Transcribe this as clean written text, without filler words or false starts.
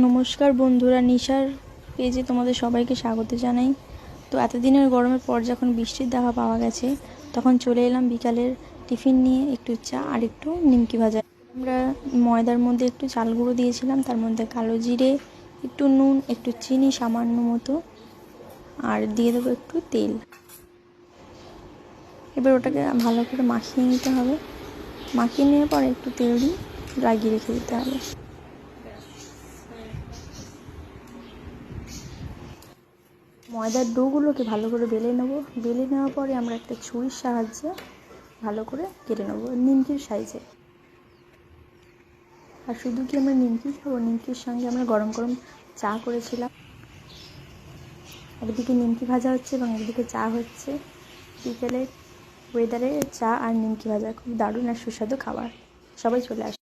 নমস্কার বন্ধুরা, নিশার পেজে তোমাদের সবাইকে স্বাগত জানাই। তো এতদিনের গরমের পর যখন বৃষ্টির দেখা পাওয়া গেছে, তখন চলে এলাম বিকালের টিফিন নিয়ে, একটু চা আর একটু নিমকি ভাজা। আমরা ময়দার মধ্যে একটু চাল গুঁড়ো দিয়েছিলাম, তার মধ্যে কালো জিরে, একটু নুন, একটু চিনি সামান্য মতো, আর দিয়ে দেবো একটু তেল। এবার ওটাকে ভালো করে মাখিয়ে নিতে হবে। মাখিয়ে নেওয়ার পরে একটু তেল দিয়ে লাগিয়ে রেখে দিতে হবে। ময়দার ডোগুলোকে ভালো করে বেলে নেব। বেলে নেওয়ার পরে আমরা একটা ছুরির সাহায্যে ভালো করে কেটে নেব নিমকির সাইজে। আর শুধু কি আমরা নিমকি খাবো, নিমকির সঙ্গে আমরা গরম গরম চা করেছিলাম। একদিকে নিমকি ভাজা হচ্ছে এবং একদিকে চা হচ্ছে। বিকেলে ওয়েদারে চা আর নিমকি ভাজা খুব দারুণ আর সুস্বাদু খাবার। সবাই চলে আসে।